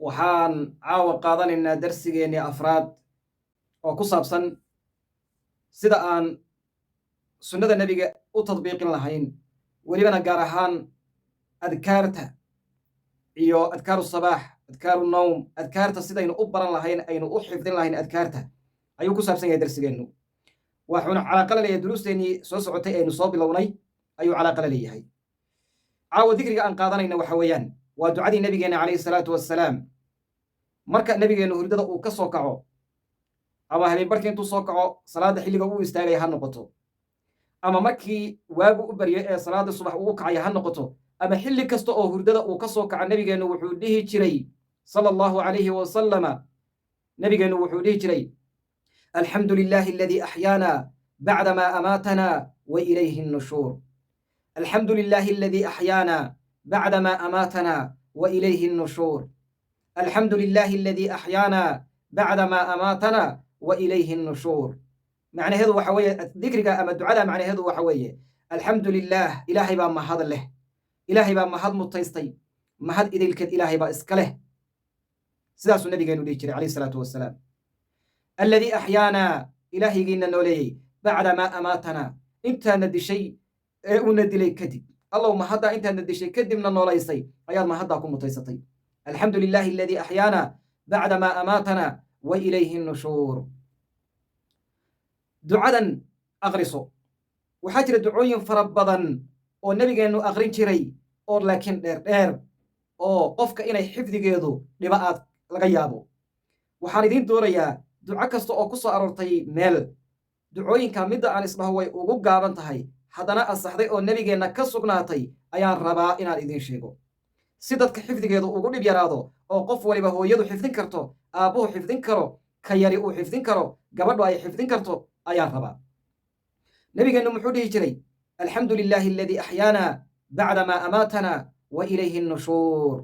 waxaan caawa qaadanaynaa darsigeennii afraad oo ku saabsan sida aan sunnada nebiga u tadbiiqin lahayn welibana gaar ahaan adkaarta iyo adkaaru sabaax adkaaru nowm adkaarta sidaynu u baran lahayn aynu u xifdin lahayn adkaarta ayuu ku saabsan yahay darsigeennu waxuuna calaaqala leeyahay duruusteennii soo socotay aynu soo bilownay ayuu calaaqala leeyahay caawa dikriga aan qaadanayna waxa weeyaan waa ducadii nebigeenna calayhi salaatu wassalaam marka nebigeennu hurdada uu ka soo kaco ama habeenbarkii intuu soo kaco salaadda xilliga uu istaagaya ha noqoto ama markii waagu u baryo ee salaada subax uu u kacaya ha noqoto ama xilli kasta oo hurdada uu ka soo kaco nebigeennu wuxuu dhihi jiray sala allahu calayhi wasalama nebigeennu wuxuu dhihi jiray alxamdu lilaahi aladii axyaana bacdamaa amaatana wa ilayhi nnushuur alxamdu lilaahi aladii axyaana bacdamaa amaatana wa ilayhi nnushuur alxamdu lilaahi aladii axyaana bacdamaa amaatana wa ilayhi nnushuur macnaheedu waxa weeye dikriga ama ducada macnaheedu waxa weeye alxamdu lilaah ilaahay baa mahad leh ilaahay baa mahad mutaystay mahad idilkeed ilaahay baa iska leh sidaasuu nabigeenu dhihi jiray calayhi salaatu wasalaam alladii axyaana ilaahaygiina nooleeyey bacdamaa amaatana intaana dishay ee uuna dilay kadib allow mahaddaa intaana dishay kadibna noolaysay ayaad mahaddaa ku mutaysatay alxamdu lilaahi aladii axyaana bacdamaa amaatana wa ilayhi nnushuur ducadan aqriso waxaa jira ducooyin fara badan oo nebigeennu aqrin jiray oo laakiin dheerdheer oo qofka inay xifdigeedu dhiba aad laga yaabo waxaan idiin doonayaa duco kasta oo ku soo aroortay meel ducooyinka midda aan isdhaho way ugu gaaban tahay haddana asaxday oo nebigeenna ka sugnaatay ayaan rabaa inaan idiin sheego si dadka xifdigeedu ugu dhib yaraado oo qof waliba hooyadu xifdin karto aabbuhu xifdin karo ka yari uu xifdin karo gabadhu ay xifdin karto ayaan rabaa nebigeennu muxuu dhihi jiray alxamdu lilaahi aladii axyaana bacdamaa amaatana wa ilayhi nnushuur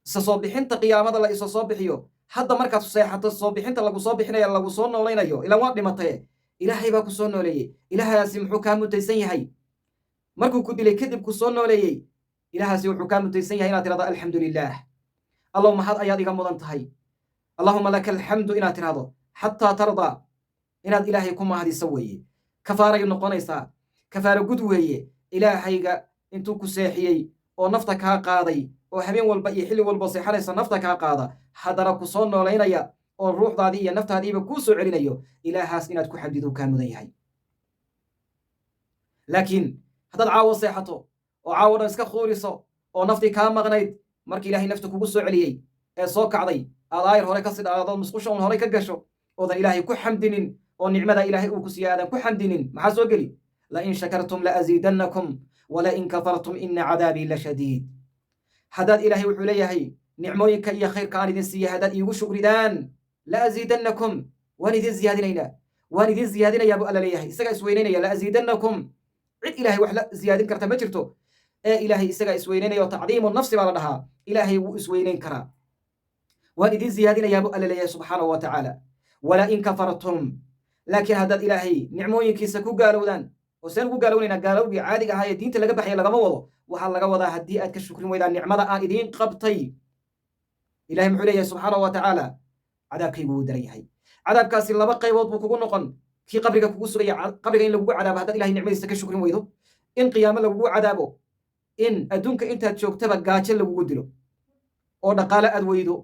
isa soo bixinta qiyaamada la isa soo bixiyo hadda markaad seexato soo bixinta lagu soo bixinaya lagu soo noolaynayo ilaan waad dhimataye ilaahay baa ku soo nooleeyey ilaahaasi muxuu kaa mutaysan yahay markuu ku dilay kadib ku soo nooleeyey ilaahaasi wuxuu kaa mutaysan yahay inaad tirahdo alxamdu lilaah allow mahad ayaad iga mudan tahay allahuma laka alxamdu inaad tirahdo xataa tardaa inaad ilaahay ku mahadiso weeye kafaaray noqonaysaa kafaaro gud weeye ilaahayga intuu ku seexiyey oo nafta kaa qaaday oo habeen walba iyo xilli walboo seexanaysa nafta kaa qaada haddana ku soo noolaynaya oo ruuxdaadii iyo naftaadiiba kuu soo celinayo ilaahaas inaad ku xamdidu kaa mudan yahay laakiin haddaad caawo seexato oo caawo dhan iska khuuriso oo naftii kaa maqnayd markii ilaahay nafta kugu soo celiyey ee soo kacday aad aayar hore ka sidhaadood musqusha un horay ka gasho oodan ilaahay ku xamdinin oo nicmada ilaahay uu ku siiya aadan ku xamdinin maxaa soo geli lain shakartum laaziidannakum walain kafartum ina cadaabii la shadiid haddaad ilaahay wuxuu leeyahay nicmooyinka iyo khayrka aan idin siiyey haddaad iigu shukridaan laaziidannakum waan idin ziyaadinaynaa waan idin ziyaadinayaa buu alla leeyahay isagaa isweynaynaya laaziidannakum cid ilaahay wax la ziyaadin karta ma jirto ee ilaahay isagaa isweynaynaya oo tacdiimu nafsi baa la dhahaa ilaahay wuu isweynayn karaa waan idin ziyaadinayaa buu alla leeyahay subxaanahu wa tacaala walain kafartum laakiin haddaad ilaahay nicmooyinkiisa ku gaalowdaan oo seen ugu gaalownaynaa gaalowgii caadiga ahaa ee diinta laga baxaya lagama wado waxaa laga wadaa haddii aad ka shukrin weydaan nicmada aan idiin qabtay ilahay muxuu leeyahay subxaanahu wa tacaala cadaabkaygu wuu daran yahay cadaabkaasi laba qaybood buu kugu noqon kii qabriga kugu sugaya qabriga in lagugu cadaabo haddaad ilahay nicmadiisa ka shukrin weydo in qiyaamo lagugu cadaabo in adduunka intaad joogtaba gaajo lagugu dilo oo dhaqaale aad weydo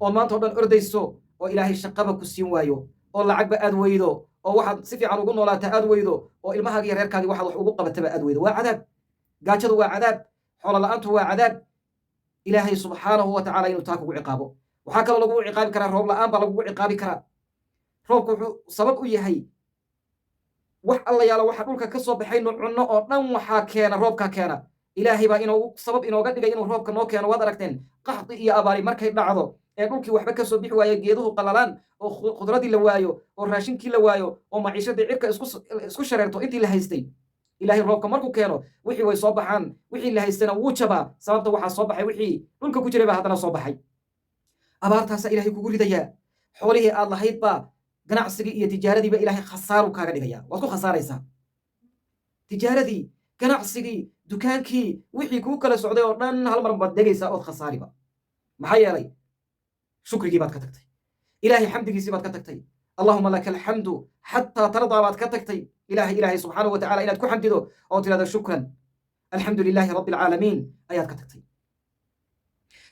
oo maanta o dhan ordayso oo ilaahay shaqaba ku siin waayo oo lacagba aad weydo oo waxaad si fiican ugu noolaata aad weydo oo ilmahaaga iyo reerkaadii waxaad wax ugu qabataba aad weydo waa cadaab gaajadu waa cadaab xoolo la-aantu waa cadaab ilaahay subxaanahu wa tacala inuu taa kugu ciqaabo waxaa kaloo lagugu ciqaabi karaa roob la-aan baa lagugu ciqaabi karaa roobku wuxuu sabab u yahay wax alla yaalo waxa dhulka ka soo baxaynu cunno oo dhan waxaa keena roobkaa keena ilaahay baa inoogu sabab inooga dhigay inuu roobka noo keeno waad aragteen qaxdi iyo abaari markay dhacdo ee dhulkii waxba ka soo bixi waayo geeduhu qalalaan oo khudradii la waayo oo raashinkii la waayo oo maciishadii cirka isku shareerto intii la haystay ilaahay roobka markuu keeno wixii way soo baxaan wixii la haystana wuu jabaa sababta waxaa soo baxay wixii dhulka ku jiray baa haddana soo baxay abaartaasaa ilaahay kugu ridayaa xoolihii aad lahayd baa ganacsigii iyo tijaaradiiba ilaahay khasaaru kaaga dhigaya waad ku khasaaraysaa tijaaradii ganacsigii dukaankii wixii kuu kala socday oo dhan hal mar baad degaysaa ood khasaariba maxaa yeelay shukrigii baad ka tagtay ilaahay xamdigiisii baad ka tagtay allahuma laka alxamdu xataa tardaa baad ka tagtay ilaahay subxaanahu wa tacala inaad ku xamdido oo tirahdo shukran alxamdu lilaahi rabbi alcaalamiin ayaad ka tagtay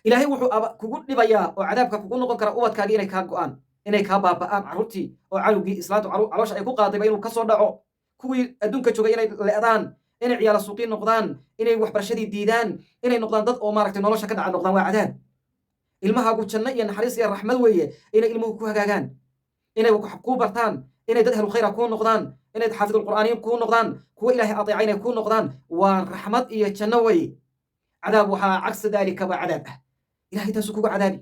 ilaahay wuxuu kugu dhibayaa oo cadaabka kugu noqon kara ubadkaagii inay kaa go'aan inay kaa baaba'aan carruurtii oo cadowgii islaantu caloosha ay ku qaadayba inuu ka soo dhaco kuwii adduunka joogay inay le'daan inay ciyaala suuqiin noqdaan inay waxbarashadii diidaan inay noqdaan dad oo maaragtay nolosha ka dhaca noqdaan waa cadaab ilmahaagu janno iyo naxariis iyo raxmad weeye inay ilmuhu ku hagaagaan inay kuu bartaan inay dad ahlu khayra kuu noqdaan inay xaafidulqur'aaniin kuu noqdaan kuwa ilaahay adeeca inay kuu noqdaan waa raxmad iyo janno weeye cadaab waxaa cagsa daalika waa cadaab ah ilahay taasuu kuga cadaabi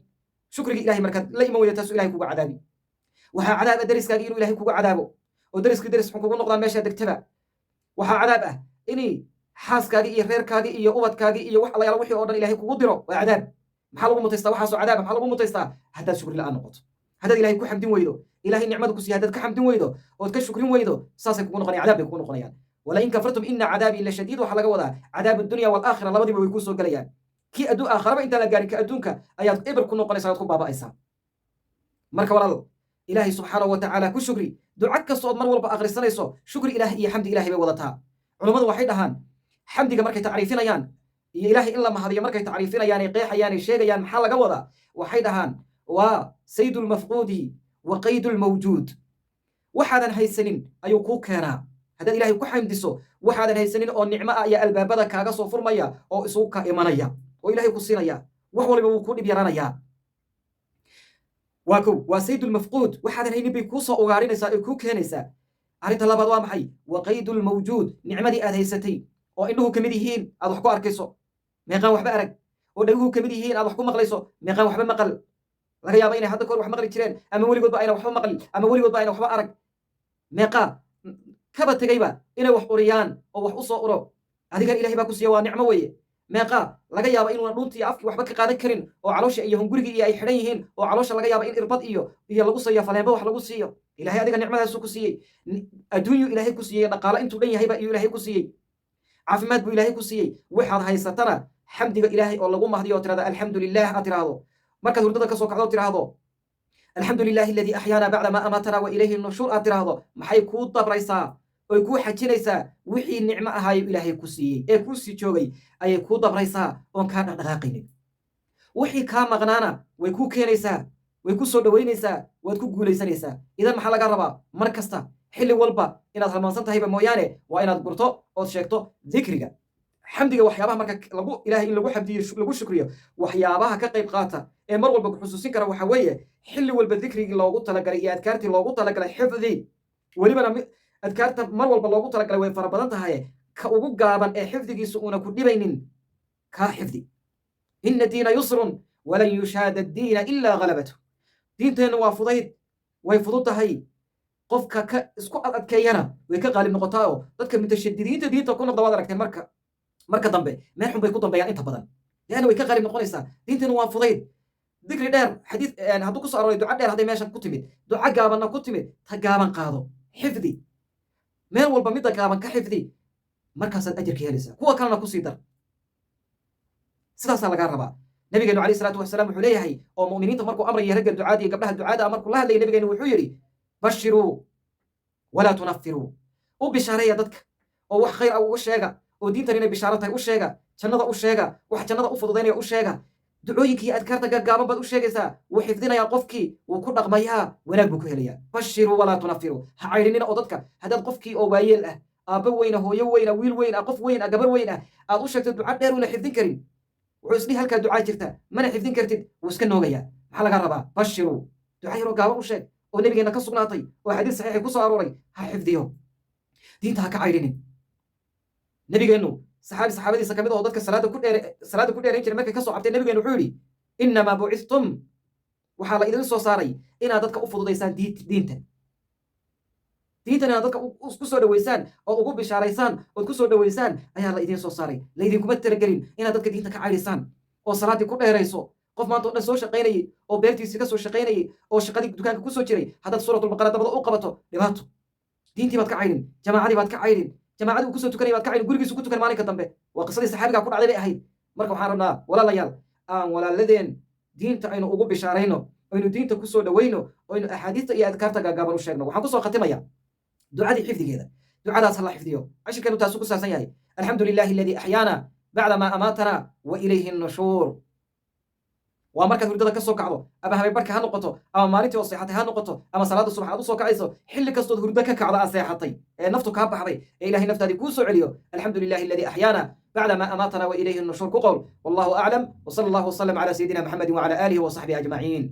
shukrigii ilahay markaad la iman weyda taasuu ilahay kuga cadaabi waxaa cadaab ah deriskaagii inuu ilahay kuga cadaabo oo deriskii deris xun kugu noqdaan meeshaa degtaba waxaa cadaab ah inay xaaskaagii iyo reerkaagii iyo ubadkaagii iyo wax allayaala wixii oo dhan ilahay kugu diro waa cadaab maxaa lagu mutaystaa waxaasoo cadaaba maxaa lagu mutaystaa haddaad shukri la'aan noqoto haddaad ilahay ku xamdin weydo ilahay nicmada ku siiya haddaad ka xamdin weydo ood ka shukrin weydo saasay kugu noqonayaan cadaab bay kugu noqonayaan walain kafartum ina cadaabii la shadiid waxaa laga wadaa cadaabu dunya waalaakhira labadiiba way kuu soo gelayaan kii aakharaba intaan la gaarin ka adduunka ayaad eber ku noqonaysaa oad ku baaba'aysaa marka walaal ilaahay subxaanahu wa tacaala ku shukri duca kasta ood mar walba akhrisanayso shukri ilaah iyo xamdi ilahay bay wadataa culummadu waxay dhahaan xamdiga markay tacriifinayaan iyo ilaahay in la mahadiyo markay tacriifinayaan ay qeexayaan ay sheegayaan maxaa laga wadaa waxay dhahaan waa saydu lmafquudi wa qaydu lmawjuud waxaadan haysanin ayuu kuu keenaa haddaad ilaahay ku xamdiso waxaadan haysanin oo nicmo ah ayaa albaabada kaaga soo furmaya oo isugu ka imanaya oo ilahay ku siinaya wax waliba wuu kuu dhib yaranayaa waa kow waa saydu lmafquud waxaadan haynin bay kuu soo ugaarinaysaa ee kuu keenaysaa arrinta labaad waa maxay wa qaydu lmawjuud nicmadii aad haysatay oo indhuhu ka mid yihiin aad wax ku arkayso meeqaan waxba arag oo dhaguhu ka mid yihiin aad wax ku maqlayso meeqaan waxba maqal laga yaaba inay hadda kahor wax maqli jireen ama weligoodba ayna waxba maqli ama weligoodba ayna waxba arag meeqaa kaba tegayba inay wax uriyaan oo wax u soo uro adigan ilahay baa ku siiya waa nicmo weeye meeqaa laga yaaba inuuna dhuuntii iyo afkii waxba ka qaadan karin oo caloosha iyo hungurigii iyo ay xidhan yihiin oo caloosha laga yaaba in irbad iyo lagu siiyo faleenba wax lagu siiyo ilahay adiga nicmadaasuu ku siiyey adduunyu ilaahay ku siiyey dhaqaalo intuu dhan yahayba iyuu ilaahay ku siiyey caafimaad buu ilaahay ku siiyey waxaad haysatana xamdiga ilaahay oo lagu mahdiyo oo tirahda alxamdu lilah aad tiraahdo markaad hurdada ka soo kacdo tiraahdo alxamdu lilahi aladii axyaana bacda maa amatana wa ilayhi nushuur aad tiraahdo maxay kuu dabraysaa oy kuu xajinaysaa wixii nicmo ahaayo ilaahay ku siiyey ee kuu sii joogay ayay kuu dabraysaa oon kaa dhaqdhaqaaqaynin wixii kaa maqnaana way kuu keenaysaa way ku soo dhowaynaysaa waad ku guulaysanaysaa idan maxaa laga rabaa mar kasta xilli walba inaad halmaansan tahayba mooyaane waa inaad gurto ood sheegto dikriga xamdiga waxyaabaha marka ilahay in lagu xamdiyo lagu shukriyo waxyaabaha ka qayb qaata ee mar walba ku xusuusin kara waxa weeye xilli walba dikrigii loogu talagalay iyo adkaartii loogu talagalay xifdi welibana adkaarta mar walba loogu talagalay way fara badan tahay ka ugu gaaban ee xifdigiisu uuna ku dhibaynin kaa xifdi ina diina yusrun walan yushaada diina ilaa galabatu diinteenna waa fudayd way fudud tahay qofka ka isku adkeeyana way ka qaalib noqotaa oo dadka mutashadidiinta diinta ku noqda waad aragteen marka dambe meel xun bay ku dambeeyaan inta badan leanna way ka qaalib noqonaysaa diinteenna waa fudayd dikri dheer xadiis hadduu kusoo arooray duca dheer hadday meeshan ku timid duca gaabanna ku timid ta gaaban qaado xifdi meel walba midda gaaban ka xifdi markaasaad ajarka helaysaa kuwa kalena kusii dar sidaasaa lagaa rabaa nabigeenu alayh salaatu wasalaam wuxuu leeyahay oo mu'miniinta markuu amraya ragga ducaada iyo gabdhaha ducaada markuu la hadlayay nabigeenu wuxuu yidhi bashiruu walaa tunafiruu u bishaareeya dadka oo wax khayr ah uga sheega oo diintan inay bishaaro tahay u sheega jannada u sheega wax jannada u fududaynaya u sheega ducooyinka iyo adkaarta gaggaaban baad u sheegaysaa wuu xifdinayaa qofkii wuu ku dhaqmayaa wanaag buu ku helayaa bashiruu walaa tunafiruu ha caydhinina oo dadka haddaad qofkii oo waayeel ah aabbo weyna hooyo weyna wiil weyn ah qof weyn ah gabar weyn ah aad u sheegto duca dheer una xifdin karin wuxuu isdhihi halkaa ducaa jirta mana xifdin kartid wuu iska noogayaa maxaa lagaa rabaa bashiruu duca yaroo gaaban u sheeg oo nebigeenna ka sugnaatay oo xadiis saxiixi ku soo arooray ha xifdiyo diinta ha ka caydhinin nebigeennu saxaabadiisa ka mid oo dadka salaada ku dheerayn jiray markay ka soo cabtay nebigeenu wuxuu yidhi innamaa bucistum waxaa la idin soo saaray inaad dadka u fududaysaan diintan inaad dadka ku soo dhoweysaan oo ugu bishaaraysaan ood ku soo dhoweysaan ayaa la idin soo saaray laydinkuma talagelin inaad dadka diinta ka caydhisaan oo salaaddii ku dheerayso qof maanta o dhan soo shaqaynayey oo beertiisii ka soo shaqaynayey oo shaqadii dukaanka ku soo jiray haddaad suuratulbaqara dabada u qabato dhibaato diintii baad ka caydhin jamaacadii baad ka caydhin jamaacadii uu kusoo tukanay baad ka caydhin gurigiisu ku tukan maalinka dambe waa qisadii saxaabigaa ku dhacday bay ahayd marka waxaan rabnaa walaalayaal aan walaaladeen diinta aynu ugu bishaarayno aynu diinta ku soo dhowayno aynu axaadiista iyo adkaarta gaagaaban u sheegno waxaan ku soo khatimaya ducadii xifdigeeda ducadaas ha la xifdiyo cashirkeenu taasuu ku saabsan yahay alxamdu lilahi aladii axyaana bacda maa amaatana wa ilayhi nushuur waa markaad hurdada ka soo kacdo ama habeenbarka ha noqoto ama maalintii oo seexatay ha noqoto ama salaada subax aad u soo kacayso xilli kastood hurdo ka kacdo aad seexatay ee naftu kaa baxday ee ilahay naftaadii kuu soo celiyo alxamdu lilahi aladii axyaana bacda maa amaatana wa ilayhi nushuur ku qowl wallahu aclam wsala allahu wasalam cala sayidina maxamedin wacala aalihi wasaxbihi ajmaciin